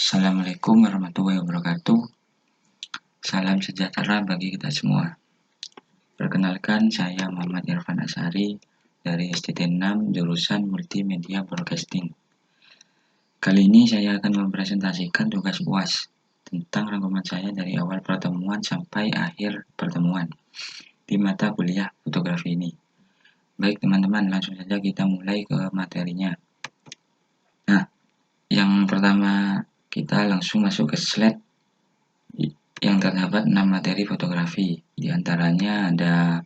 Assalamualaikum warahmatullahi wabarakatuh. Salam sejahtera bagi kita semua. Perkenalkan, saya Muhammad Irfan Ashari dari STT 6 jurusan Multimedia Broadcasting. Kali ini saya akan mempresentasikan tugas UAS tentang rangkuman saya dari awal pertemuan sampai akhir pertemuan di mata kuliah fotografi ini. Baik teman-teman, langsung saja kita mulai ke materinya. Nah, yang pertama kita langsung masuk ke slide yang terdapat 6 materi fotografi. Di antaranya ada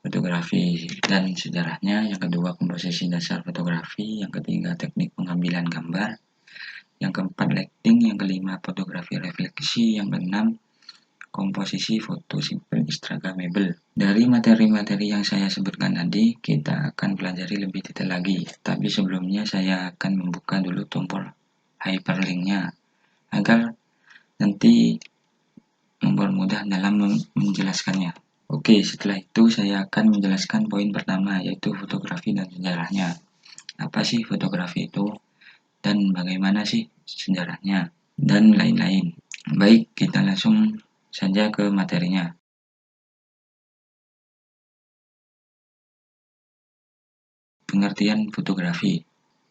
fotografi dan sejarahnya, yang kedua komposisi dasar fotografi, yang ketiga teknik pengambilan gambar, yang keempat lighting, yang kelima fotografi refleksi, yang keenam komposisi foto simple instagramable. Dari materi-materi yang saya sebutkan tadi, kita akan pelajari lebih detail lagi. Tapi sebelumnya saya akan membuka dulu tombol hyperlinknya agar nanti mempermudah dalam menjelaskannya. Oke, setelah itu saya akan menjelaskan poin pertama, yaitu fotografi dan sejarahnya. Apa sih fotografi itu? Dan bagaimana sih sejarahnya? Dan lain-lain. Baik, kita langsung saja ke materinya. Pengertian fotografi.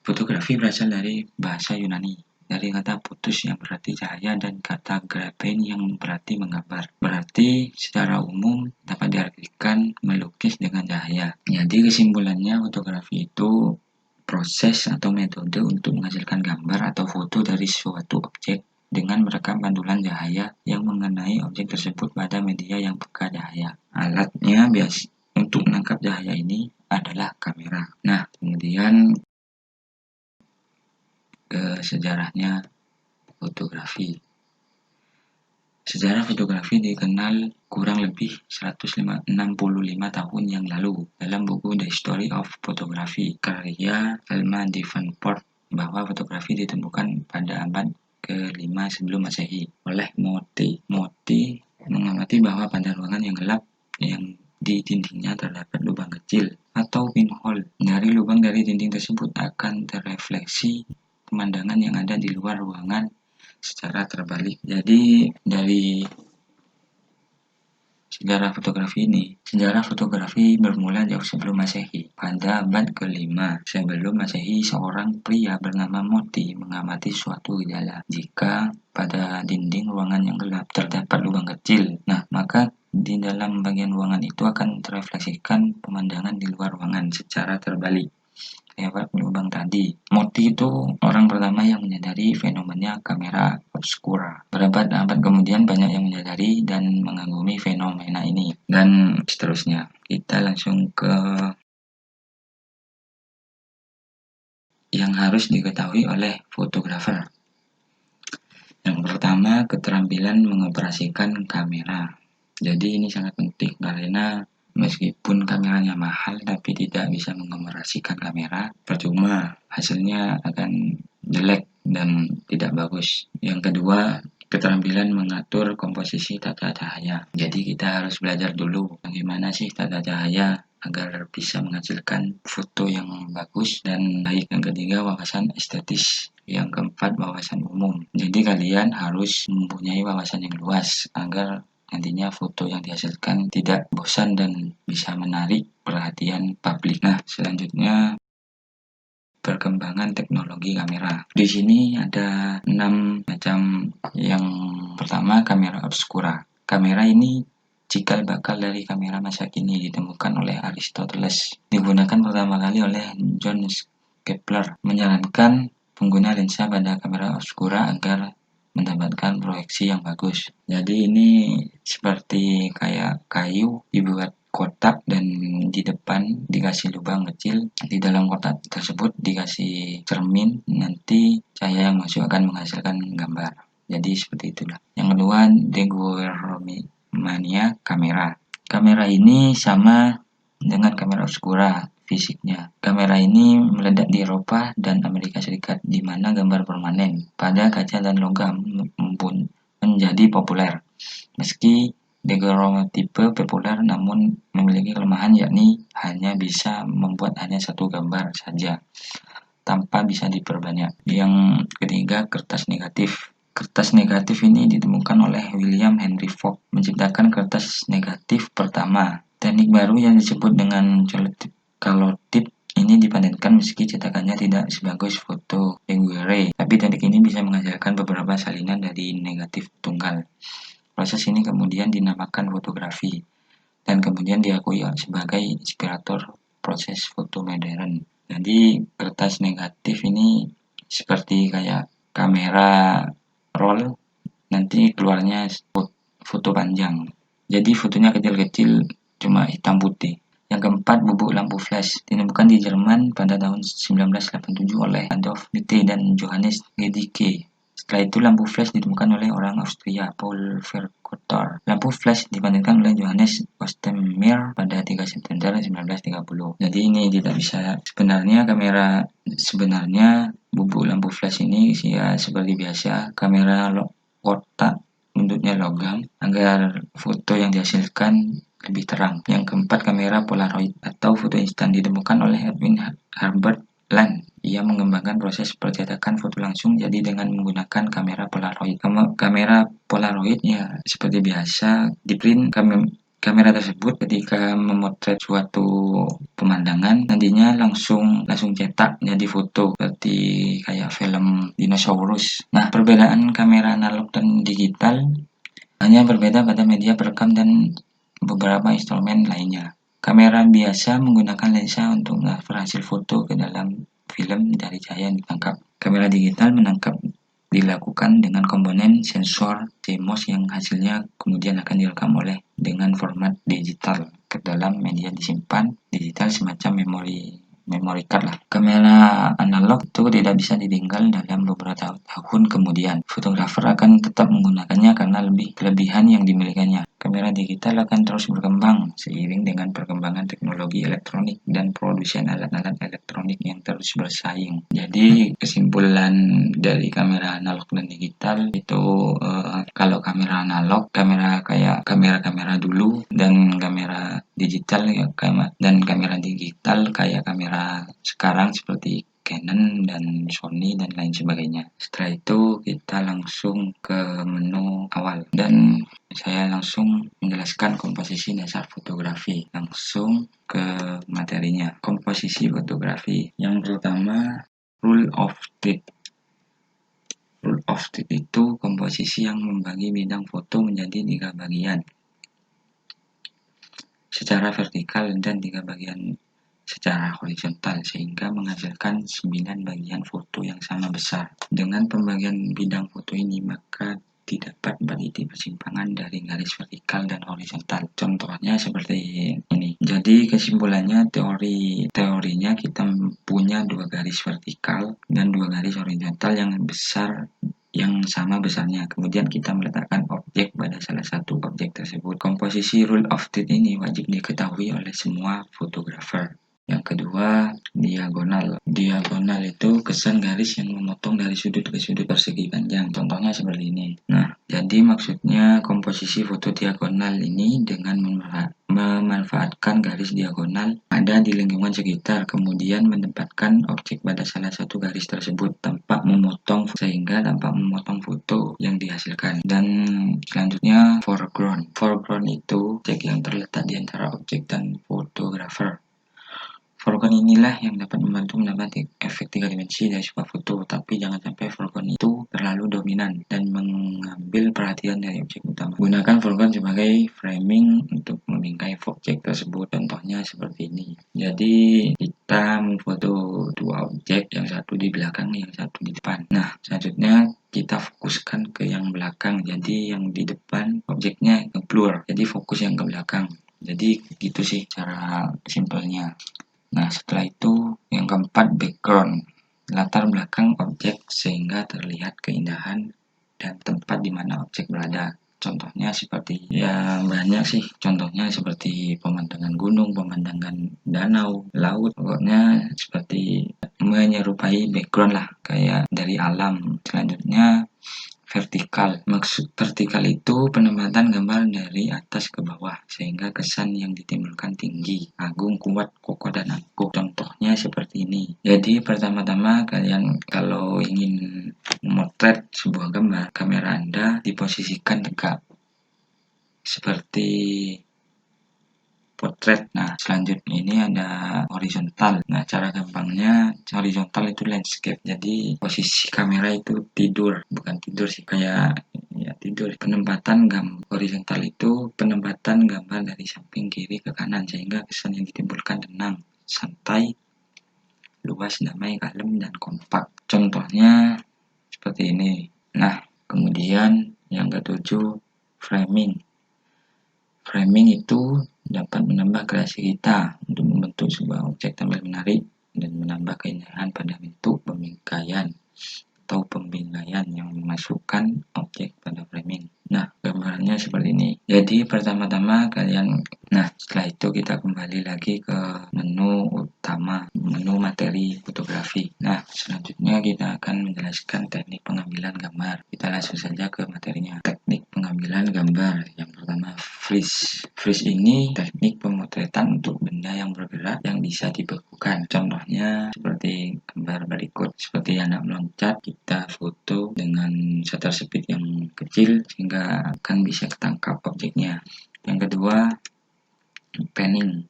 Fotografi berasal dari bahasa Yunani, dari kata putus yang berarti cahaya dan kata grapein yang berarti menggambar. Berarti secara umum dapat diartikan melukis dengan cahaya. Jadi kesimpulannya fotografi itu proses atau metode untuk menghasilkan gambar atau foto dari suatu objek dengan merekam pantulan cahaya yang mengenai objek tersebut pada media yang peka cahaya. Alatnya biasa untuk menangkap cahaya ini adalah kamera. Nah, kemudian ke sejarahnya fotografi. Sejarah fotografi dikenal kurang lebih 165 tahun yang lalu dalam buku The History of Photography karya Thelma Davenport, bahwa fotografi ditemukan pada abad ke-5 sebelum Masehi oleh Motti. Motti mengamati bahwa pada ruangan yang gelap yang di dindingnya terdapat lubang kecil atau pinhole. Dari lubang dari dinding tersebut akan terrefleksi pemandangan yang ada di luar ruangan secara terbalik. Jadi dari sejarah fotografi bermula jauh sebelum Masehi. Pada abad ke-5 sebelum Masehi, seorang pria bernama Motti mengamati suatu gejala. Jika pada dinding ruangan yang gelap terdapat lubang kecil, maka di dalam bagian ruangan itu akan terrefleksikan pemandangan di luar ruangan secara terbalik lewat lubang tadi. Motti itu orang pertama yang menyadari fenomena kamera obscura. Berabad-abad kemudian banyak yang menyadari dan mengagumi fenomena ini, dan seterusnya. Kita langsung ke yang harus diketahui oleh fotografer. Yang pertama, keterampilan mengoperasikan kamera. Jadi ini sangat penting karena meskipun kameranya mahal tapi tidak bisa mengoperasikan kamera, percuma, hasilnya akan jelek dan tidak bagus. Yang kedua, keterampilan mengatur komposisi tata cahaya. Jadi kita harus belajar dulu bagaimana sih tata cahaya agar bisa menghasilkan foto yang bagus dan baik. Yang ketiga, wawasan estetis. Yang keempat, wawasan umum. Jadi kalian harus mempunyai wawasan yang luas agar nantinya foto yang dihasilkan tidak bosan dan bisa menarik perhatian publik. Nah, selanjutnya perkembangan teknologi kamera. Di sini ada 6 macam. Yang pertama, kamera obscura. Kamera ini cikal bakal dari kamera masa kini, ditemukan oleh Aristoteles. Digunakan pertama kali oleh John Kepler, menyarankan pengguna lensa pada kamera obscura agar mendapatkan proyeksi yang bagus. Jadi ini seperti kayak kayu dibuat kotak dan di depan dikasih lubang kecil, di dalam kotak tersebut dikasih cermin, nanti cahaya yang masuk akan menghasilkan gambar. Jadi seperti itulah. Yang kedua, daguerreomania kamera. Kamera ini sama dengan kamera obscura fisiknya. Kamera ini meledak di Eropa dan Amerika Serikat, di mana gambar permanen pada kaca dan logam pun menjadi populer. Meski daguerreotipe populer, namun memiliki kelemahan, yakni hanya bisa membuat hanya satu gambar saja. tanpa bisa diperbanyak. Yang ketiga, kertas negatif. Kertas negatif ini ditemukan oleh William Henry Fogg, menciptakan kertas negatif pertama. Teknik baru yang disebut dengan calotip ini dipatenkan meski cetakannya tidak sebagus foto Daguerre, tapi teknik ini bisa menghasilkan beberapa salinan dari negatif tunggal. Proses ini kemudian dinamakan fotografi dan kemudian diakui sebagai inspirator proses foto modern. Jadi kertas negatif ini seperti kayak kamera roll, nanti keluarnya foto panjang. Jadi fotonya kecil-kecil, cuma hitam putih. Yang keempat, bubuk lampu flash. Ditemukan di Jerman pada tahun 1987 oleh Adolf Witte dan Johannes Gedicke. Setelah itu lampu flash ditemukan oleh orang Austria, Paul Vercoeter. Lampu flash dipatenkan oleh Johannes Oostmeer pada 3 September 1930. Jadi ini tidak bisa, sebenarnya bubuk lampu flash ini ya seperti biasa, kamera kotak bentuknya logam agar foto yang dihasilkan lebih terang. Yang keempat, kamera Polaroid atau foto instan ditemukan oleh Edwin Herbert Land. Ia mengembangkan proses percetakan foto langsung jadi dengan menggunakan kamera Polaroid. Kamera Polaroid ya seperti biasa di print kamera tersebut ketika memotret suatu pemandangan nantinya langsung cetak jadi foto seperti kayak film dinosaurus. Nah, perbedaan kamera analog dan digital hanya berbeda pada media perekam dan beberapa instrumen lainnya. Kamera biasa menggunakan lensa untuk mentransfer hasil foto ke dalam film dari cahaya yang ditangkap. Kamera digital dilakukan dengan komponen sensor CMOS yang hasilnya kemudian akan direkam dengan format digital ke dalam media disimpan digital semacam memory card lah. Kamera analog itu tidak bisa ditinggal dalam beberapa tahun kemudian. Fotografer akan tetap menggunakannya karena lebih kelebihan yang dimilikinya. Kamera digital akan terus berkembang seiring dengan perkembangan teknologi elektronik dan produsen alat-alat elektronik yang terus bersaing. Jadi kesimpulan dari kamera analog dan digital itu kalau kamera analog, kamera dulu, dan kamera digital dan kamera digital kayak kamera sekarang seperti Canon dan Sony dan lain sebagainya. Setelah itu kita langsung ke menu awal dan saya langsung menjelaskan komposisi dasar fotografi. Langsung ke materinya. Komposisi fotografi. Yang pertama, rule of third. Rule of third itu komposisi yang membagi bidang foto menjadi 3 bagian secara vertikal dan 3 bagian secara horizontal sehingga menghasilkan 9 bagian foto yang sama besar. Dengan pembagian bidang foto ini maka didapat berarti persimpangan dari garis vertikal dan horizontal. Contohnya seperti ini. Jadi kesimpulannya teorinya kita punya 2 garis vertikal dan 2 garis horizontal yang sama besarnya. Kemudian kita meletakkan objek pada salah satu objek tersebut. Komposisi rule of third ini wajib diketahui oleh semua fotografer. Yang kedua, diagonal. Diagonal itu kesan garis yang memotong dari sudut ke sudut persegi panjang. Contohnya seperti ini. Nah, jadi maksudnya komposisi foto diagonal ini dengan memanfaatkan garis diagonal ada di lingkungan sekitar, kemudian menempatkan objek pada salah satu garis tersebut tanpa memotong foto yang dihasilkan. Dan selanjutnya foreground. Foreground itu objek yang terletak di antara objek dan fotografer. Foreground inilah yang dapat membantu menambah efek 3 dimensi dari sebuah foto, tapi jangan sampai foreground itu terlalu dominan dan mengambil perhatian dari objek utama. Gunakan foreground sebagai framing untuk membingkai objek tersebut. Contohnya seperti ini. Jadi kita memfoto 2 objek, yang satu di belakang, yang satu di depan. Nah, selanjutnya kita fokuskan ke yang belakang. Jadi yang di depan objeknya nge-blur. Jadi fokus yang ke belakang. Jadi gitu sih cara simpelnya. Nah, setelah itu yang keempat, background. Latar belakang objek sehingga terlihat keindahan dan tempat di mana objek berada. Contohnya seperti banyak sih. Contohnya seperti pemandangan gunung, pemandangan danau, laut. Pokoknya seperti menyerupai background lah, kayak dari alam. Selanjutnya vertikal. Maksud vertikal itu penempatan gambar dari atas ke bawah sehingga kesan yang ditimbulkan tinggi, agung, kuat, kokoh, dan angkuh. Contohnya seperti ini. Jadi pertama-tama kalian kalau ingin memotret sebuah gambar, kamera Anda diposisikan tegak seperti potret. Nah, selanjutnya ini ada horizontal. Nah, cara gampangnya horizontal itu landscape. Jadi posisi kamera itu tidur, bukan tidur sih, kayak ya tidur. Penempatan gambar horizontal itu penempatan gambar dari samping kiri ke kanan sehingga kesan yang ditimbulkan tenang, santai, luas, damai, kalem, dan kompak. Contohnya seperti ini. Nah, kemudian yang ketujuh, framing. Framing itu dapat menambah kreasi kita untuk membentuk sebuah objek tampil menarik dan menambah keindahan pada bentuk pembingkaian atau pembingkaian yang memasukkan objek pada framing. Nah, gambarnya seperti ini. Jadi pertama-tama setelah itu kita kembali lagi ke menu utama, menu materi fotografi. Nah, selanjutnya kita akan menjelaskan teknik pengambilan gambar. Kita langsung saja ke materinya. Teknik pengambilan gambar. Yang pertama, freeze. Freeze ini teknik pemotretan untuk benda yang bergerak yang bisa dibekukan. Contohnya seperti gambar berikut. Seperti anak meloncat, kita foto dengan shutter speed yang kecil sehingga akan bisa ketangkap objeknya. Yang kedua, panning.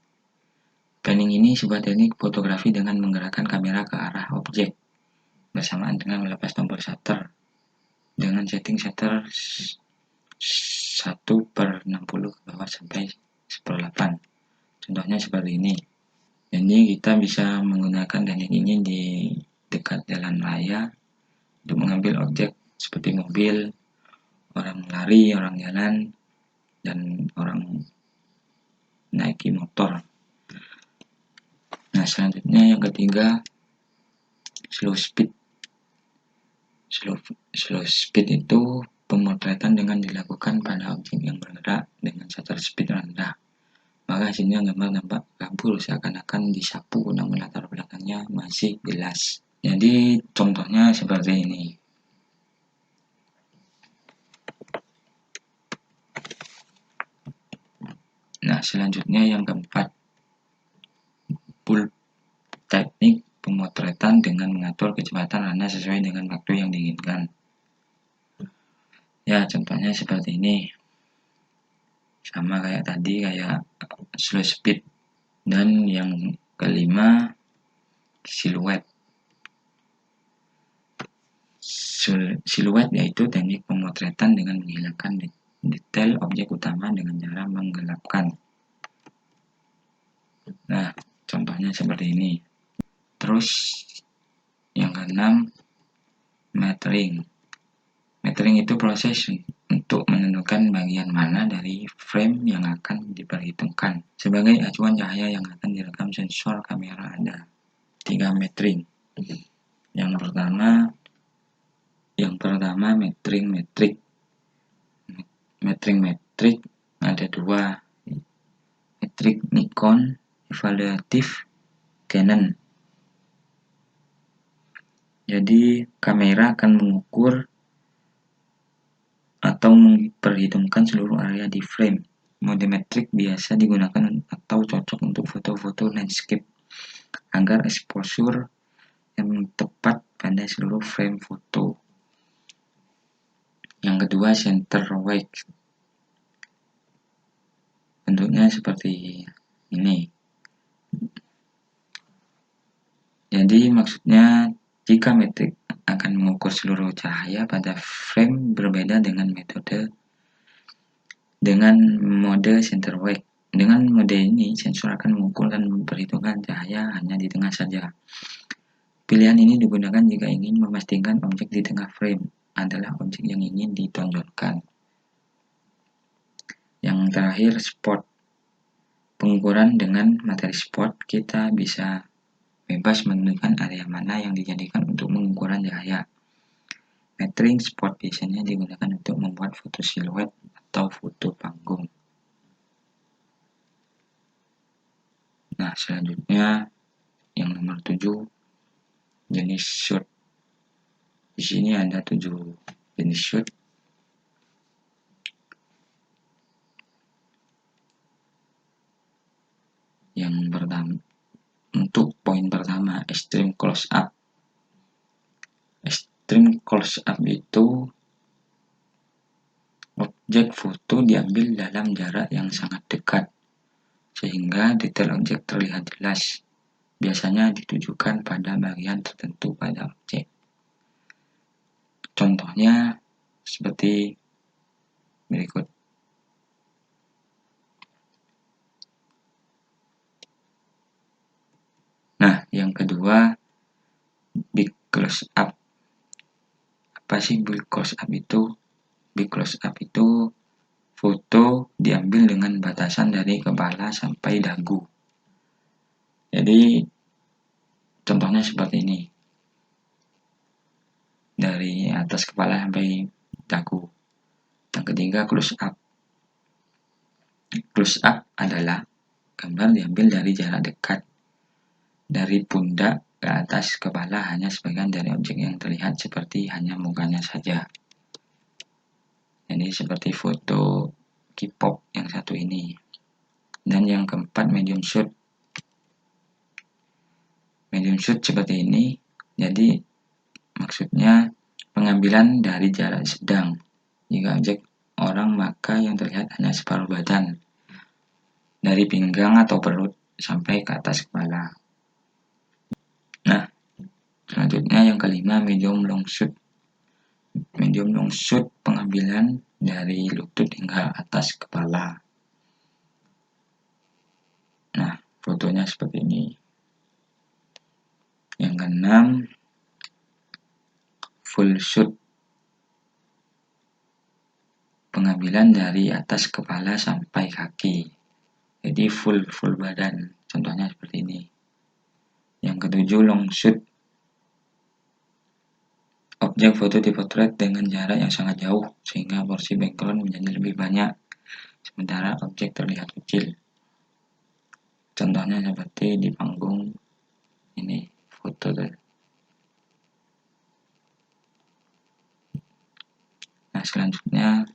Panning ini sebuah teknik fotografi dengan menggerakkan kamera ke arah objek bersamaan dengan melepas tombol shutter dengan setting shutter 1/60 ke bawah sampai 1/8. Contohnya seperti ini. Jadi kita bisa menggunakan teknik ini di dekat jalan raya untuk mengambil objek seperti mobil, orang lari, orang jalan, dan orang naiki motor. Nah, selanjutnya yang ketiga, slow speed. Slow speed itu pemotretan dengan dilakukan pada objek yang bergerak dengan shutter speed rendah. Maka hasilnya gambar nampak kabur seakan-akan disapu namun latar belakangnya masih jelas. Jadi contohnya seperti ini. Nah, selanjutnya yang keempat, bulb. Teknik pemotretan dengan mengatur kecepatan rana sesuai dengan waktu yang diinginkan. Ya, contohnya seperti ini. Sama kayak tadi, kayak slow speed. Dan yang kelima, siluet. Siluet yaitu teknik pemotretan dengan menghilangkan detail objek utama dengan cara menggelapkan. Nah, contohnya seperti ini. Terus yang keenam, metering. Metering itu proses untuk menentukan bagian mana dari frame yang akan diperhitungkan sebagai acuan cahaya yang akan direkam sensor kamera Anda. 3 metering. Yang pertama metering metrik. Metering metrik ada 2. Metrik Nikon, evaluatif Canon. Jadi kamera akan mengukur atau memperhitungkan seluruh area di frame. Mode metrik biasa digunakan atau cocok untuk foto-foto landscape agar exposure yang tepat pada seluruh frame foto. Yang kedua, center weight. Bentuknya seperti ini. Jadi maksudnya jika metrik akan mengukur seluruh cahaya pada frame berbeda dengan mode center weight. Dengan mode ini, sensor akan mengukur dan memperhitungkan cahaya hanya di tengah saja. Pilihan ini digunakan jika ingin memastikan objek di tengah frame adalah objek yang ingin ditonjolkan. Yang terakhir, spot. Pengukuran dengan materi spot, kita bisa bebas menentukan area mana yang dijadikan untuk pengukuran cahaya. Metering spot biasanya digunakan untuk membuat foto siluet atau foto panggung. Nah, selanjutnya yang nomor 7, jenis shoot. Di sini ada 7 jenis shoot. Yang pertama, untuk poin pertama, extreme close up. Extreme close up itu objek foto diambil dalam jarak yang sangat dekat, sehingga detail objek terlihat jelas. Biasanya ditujukan pada bagian tertentu pada objek. Contohnya seperti berikut. Nah, yang kedua, big close up. Apa sih big close up itu? Big close up itu foto diambil dengan batasan dari kepala sampai dagu. Jadi contohnya seperti ini. Dari atas kepala sampai dagu. Yang ketiga, close up. Close up adalah gambar diambil dari jarak dekat. Dari pundak ke atas kepala hanya sebagian dari objek yang terlihat seperti hanya mukanya saja. Jadi seperti foto K-pop yang satu ini. Dan yang keempat, medium shoot. Medium shoot seperti ini. Jadi maksudnya pengambilan dari jarak sedang. Jika objek orang maka yang terlihat hanya separuh badan. Dari pinggang atau perut sampai ke atas kepala. Nah, selanjutnya yang kelima, medium long shoot. Medium long shoot pengambilan dari lutut hingga atas kepala. Nah, fotonya seperti ini. Yang keenam, full shoot. Pengambilan dari atas kepala sampai kaki. Jadi full badan. Contohnya seperti ini. Yang ketujuh, long shoot. Objek foto dipotret dengan jarak yang sangat jauh sehingga porsi background menjadi lebih banyak sementara objek terlihat kecil. Contohnya seperti di panggung ini foto tadi. Nah, selanjutnya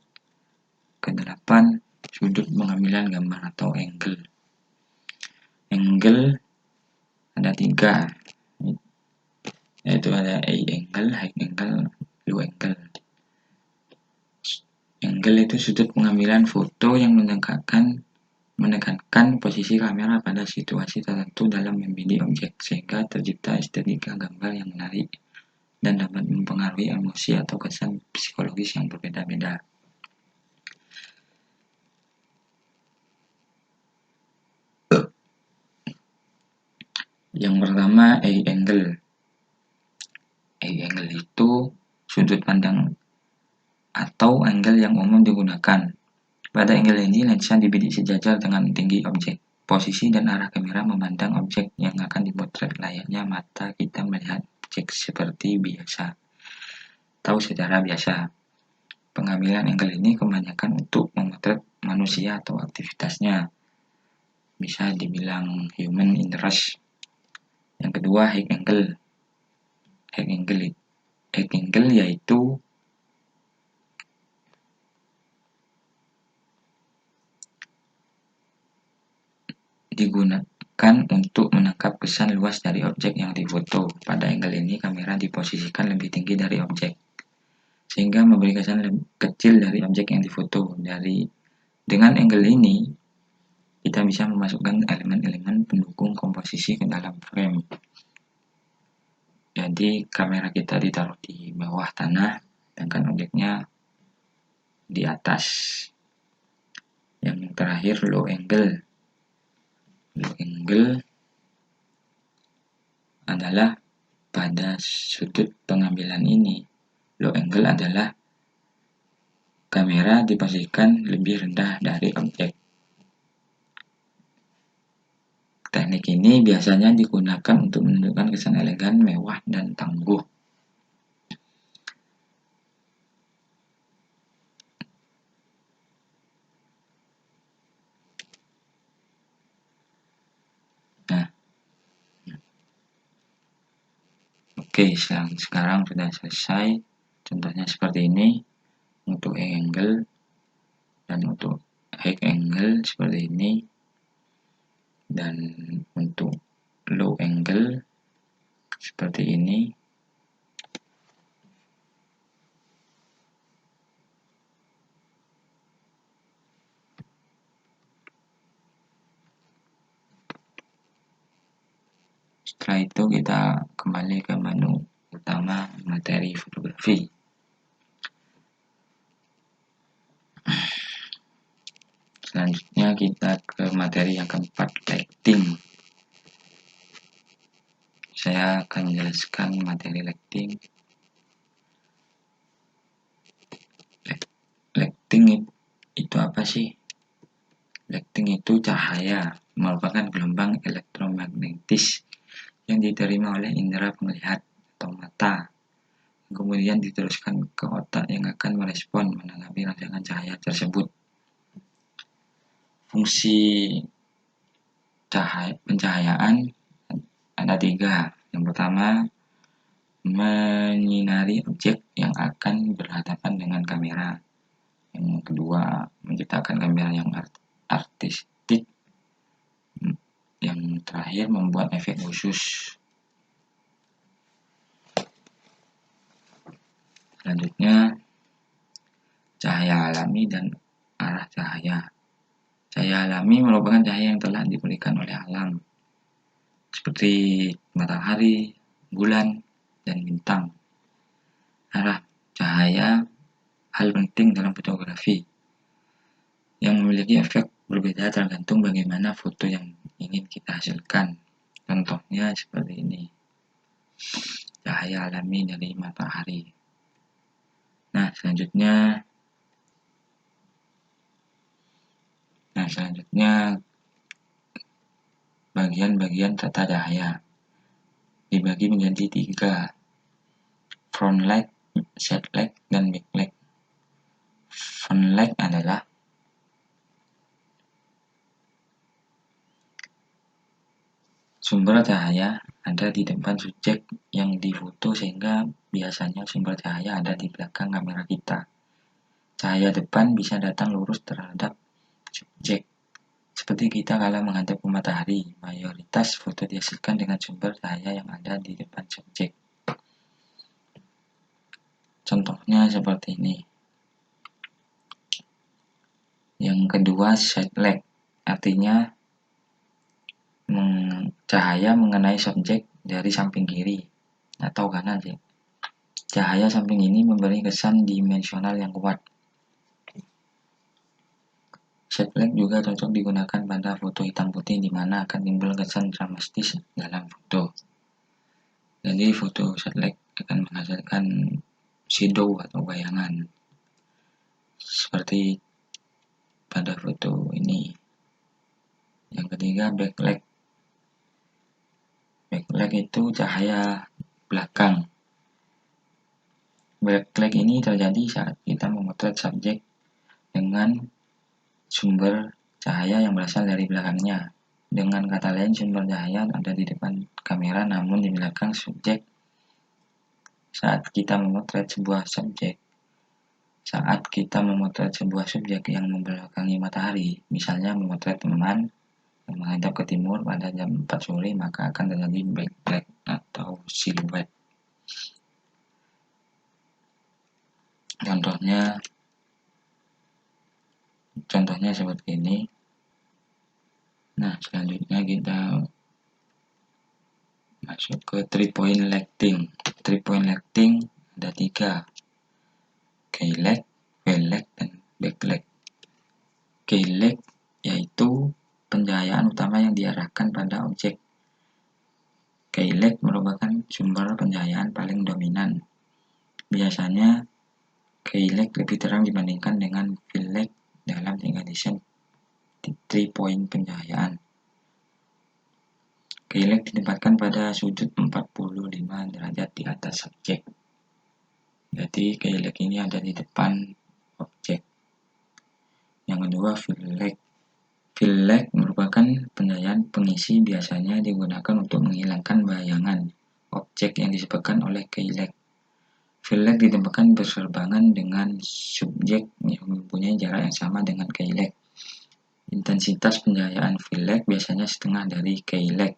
ke-8, sudut pengambilan gambar atau angle. Angle ada 3, yaitu ada A angle, high angle, low angle. Angle itu sudut pengambilan foto yang menekankan posisi kamera pada situasi tertentu dalam membidik objek sehingga tercipta estetika gambar yang menarik dan dapat mempengaruhi emosi atau kesan psikologis yang berbeda-beda. Yang pertama, A angle. A angle itu sudut pandang atau angle yang umum digunakan. Pada angle ini, lensa dibidik sejajar dengan tinggi objek. Posisi dan arah kamera memandang objek yang akan dipotret layaknya mata kita melihat objek seperti biasa atau secara biasa. Pengambilan angle ini kebanyakan untuk memotret manusia atau aktivitasnya. Bisa dibilang human interest. Yang kedua, high angle. High angle yaitu digunakan untuk menangkap kesan luas dari objek yang difoto. Pada angle ini, kamera diposisikan lebih tinggi dari objek, sehingga memberi kesan lebih kecil dari objek yang difoto. Dengan angle ini, kita bisa memasukkan elemen-elemen pendukung komposisi ke dalam frame. Jadi, kamera kita ditaruh di bawah tanah, sedangkan objeknya di atas. Yang terakhir, low angle. Low angle adalah pada sudut pengambilan ini. Low angle adalah kamera diposisikan lebih rendah dari objek. Teknik ini biasanya digunakan untuk menunjukkan kesan elegan, mewah, dan tangguh. Nah, oke, sekarang sudah selesai. Contohnya seperti ini untuk angle dan untuk high angle seperti ini. Dan untuk low angle seperti ini. Setelah itu kita kembali ke menu utama materi fotografi. Selanjutnya kita ke materi yang keempat, lighting. Saya akan menjelaskan materi lighting. Lighting itu apa sih? Lighting itu cahaya, merupakan gelombang elektromagnetis yang diterima oleh indera penglihat atau mata, kemudian diteruskan ke otak yang akan merespon menanggapi rangsangan cahaya tersebut. Fungsi pencahayaan ada 3. Yang pertama, menyinari objek yang akan berhadapan dengan kamera. Yang kedua, menciptakan kamera yang artistik. Yang terakhir, membuat efek khusus. Selanjutnya, cahaya alami dan arah cahaya. Cahaya alami merupakan cahaya yang telah diberikan oleh alam, seperti matahari, bulan, dan bintang. Arah cahaya hal penting dalam fotografi yang memiliki efek berbeda tergantung bagaimana foto yang ingin kita hasilkan. Contohnya seperti ini, cahaya alami dari matahari. Nah, selanjutnya bagian-bagian tata cahaya dibagi menjadi 3, front light, side light, dan back light. Front light adalah sumber cahaya ada di depan subjek yang difoto, sehingga biasanya sumber cahaya ada di belakang kamera kita. Cahaya depan bisa datang lurus terhadap subjek, seperti kita kalau menghadap ke matahari. Mayoritas foto dihasilkan dengan sumber cahaya yang ada di depan subjek. Contohnya seperti ini. Yang kedua, side light, artinya cahaya mengenai subjek dari samping kiri atau kanan. Cahaya samping ini memberi kesan dimensional yang kuat. Side light juga cocok digunakan pada foto hitam putih, di mana akan timbul kesan dramatis dalam foto. Jadi foto side light akan menghasilkan shadow atau bayangan, seperti pada foto ini. Yang ketiga, backlight. Backlight itu cahaya belakang. Backlight ini terjadi saat kita memotret subjek dengan sumber cahaya yang berasal dari belakangnya. Dengan kata lain, sumber cahaya ada di depan kamera namun di belakang subjek. Saat kita memotret sebuah subjek yang membelakangi matahari, misalnya memotret teman yang menghadap ke timur pada jam 4 sore, maka akan terjadi backlight atau siluet. Contohnya seperti ini. Nah, selanjutnya kita masuk ke 3-point lighting. 3-point lighting ada 3, keylight, welllight, dan backlight. Keylight yaitu pencahayaan utama yang diarahkan pada objek. Keylight merupakan sumber pencahayaan paling dominan. Biasanya keylight lebih terang dibandingkan dengan fill-light dalam tingkat desain 3-point pencahayaan. Keylight ditempatkan pada sudut 45 derajat di atas subjek. Jadi keylight ini ada di depan objek. Yang kedua, fill-light. Fill-light merupakan pencahayaan pengisi, biasanya digunakan untuk menghilangkan bayangan objek yang disebabkan oleh keylight. Fill-light ditempatkan berseberangan dengan subjek yang mempunyai jarak yang sama dengan keylight. Intensitas pencahayaan V-lag biasanya setengah dari K-lag.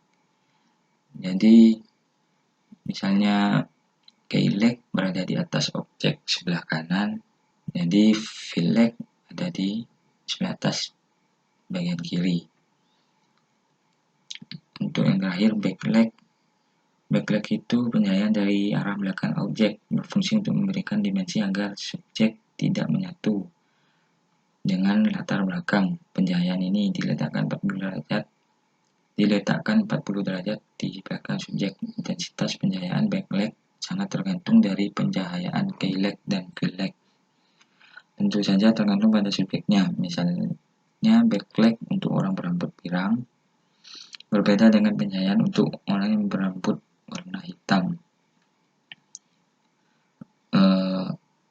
Jadi misalnya K-lag berada di atas objek sebelah kanan, jadi V-lag ada di sebelah atas bagian kiri. Untuk yang terakhir backlag. Backlag itu pencahayaan dari arah belakang objek, berfungsi untuk memberikan dimensi agar subjek tidak menyatu dengan latar belakang. Pencahayaan ini diletakkan 40 derajat di belakang subjek. Intensitas pencahayaan backlag sangat tergantung dari pencahayaan K-lag dan V-lag. Tentu saja tergantung pada subjeknya. Misalnya backlag untuk orang berambut pirang berbeda dengan pencahayaan untuk orang yang berambut warna hitam.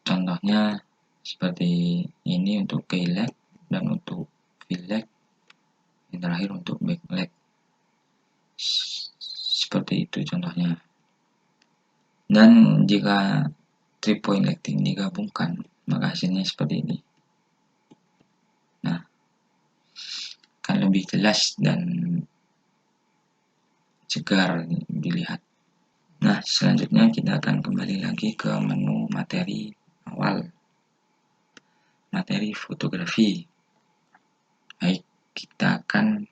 Contohnya seperti ini untuk K-lag dan untuk V-lag, yang terakhir untuk backlag. Seperti itu contohnya. Dan jika 3-point lighting digabungkan, maka hasilnya seperti ini. Nah, akan lebih jelas dan segar dilihat. Nah, selanjutnya kita akan kembali lagi ke menu materi awal. Materi fotografi. Baik, kita akan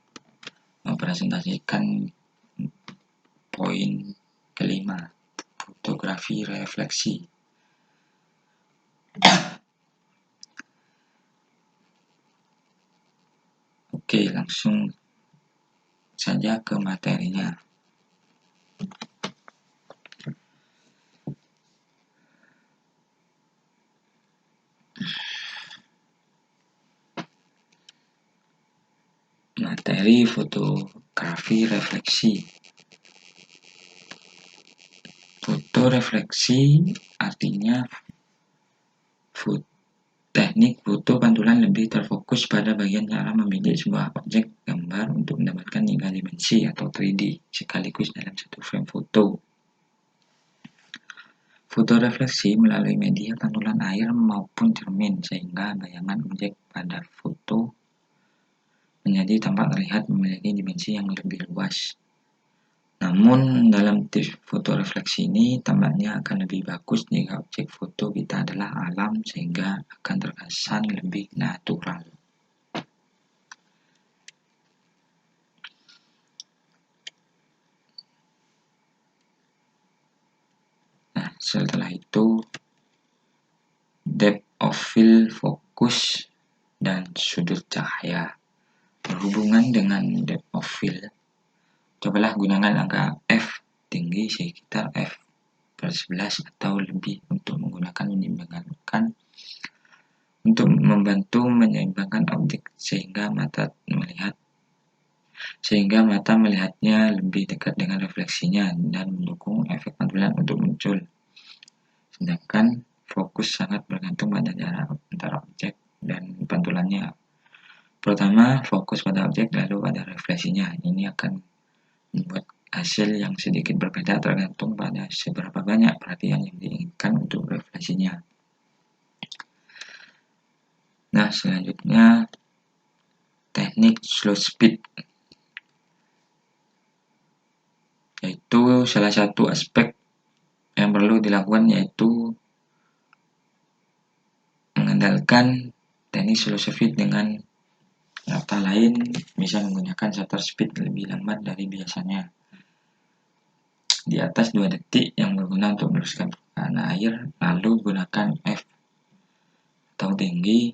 mempresentasikan poin kelima, fotografi refleksi. Oke, langsung saja ke materinya. Materi fotografi refleksi. Foto refleksi artinya teknik foto pantulan lebih terfokus pada bagian cara membidik sebuah objek gambar untuk mendapatkan 3 dimensi atau 3D sekaligus dalam satu frame foto. Foto refleksi melalui media pantulan air maupun cermin sehingga bayangan objek pada foto menjadi tampak terlihat memiliki dimensi yang lebih luas. Namun dalam tips foto refleksi ini tampaknya akan lebih bagus jika objek foto kita adalah alam sehingga akan terkesan lebih natural. Nah, setelah itu depth of field, fokus, dan sudut cahaya. Berhubungan dengan depth of field, cobalah gunakan angka F tinggi sekitar F/11 atau lebih untuk membantu menyeimbangkan objek sehingga mata melihatnya lebih dekat dengan refleksinya dan mendukung efek pantulan untuk muncul. Sedangkan fokus sangat bergantung pada jarak antara objek dan pantulannya. Pertama, fokus pada objek lalu pada refleksinya. Ini akan membuat hasil yang sedikit berbeda tergantung pada seberapa banyak perhatian yang diinginkan untuk refleksinya. Nah, selanjutnya teknik slow speed, yaitu salah satu aspek yang perlu dilakukan yaitu mengandalkan teknik slow speed dengan kata lain bisa menggunakan shutter speed lebih lambat dari biasanya. Di atas 2 detik yang berguna untuk meneruskan permukaan air, lalu gunakan F atau tinggi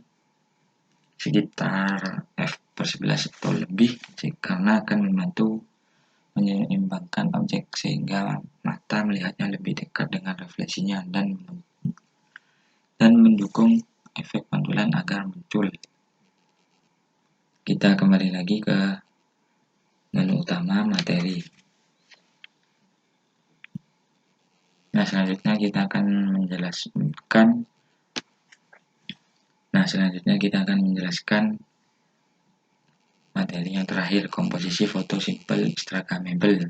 sekitar F/11 atau lebih karena akan membantu menyeimbangkan objek sehingga mata melihatnya lebih dekat dengan refleksinya dan mendukung efek pantulan agar muncul. Kita kembali lagi ke menu utama materi. Nah, selanjutnya kita akan menjelaskan materi yang terakhir, komposisi foto simple instagramable.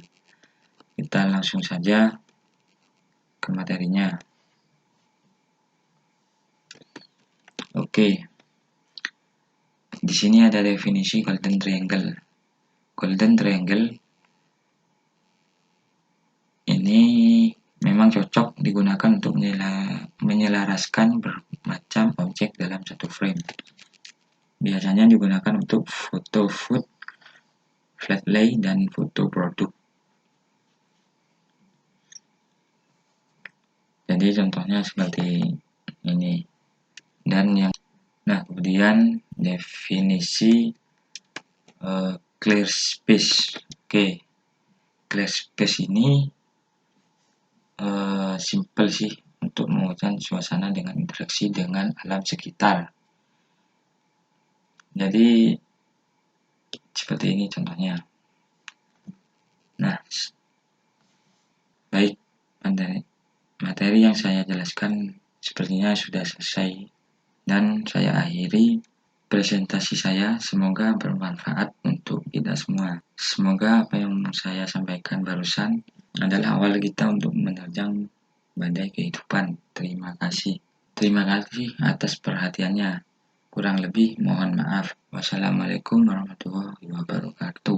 Kita langsung saja ke materinya. Oke. Di sini ada definisi golden triangle. Golden triangle ini memang cocok digunakan untuk menyelaraskan bermacam objek dalam satu frame. Biasanya digunakan untuk foto food, flat lay, dan foto produk. Jadi contohnya seperti ini. Kemudian definisi clear space. Oke, clear space ini simple sih untuk mewujudkan suasana dengan interaksi dengan alam sekitar. Jadi seperti ini contohnya. Nah, baik, materi yang saya jelaskan sepertinya sudah selesai dan saya akhiri presentasi saya. Semoga bermanfaat untuk kita semua. Semoga apa yang saya sampaikan barusan adalah awal kita untuk menerjang badai kehidupan. Terima kasih. Terima kasih atas perhatiannya. Kurang lebih mohon maaf. Wassalamualaikum warahmatullahi wabarakatuh.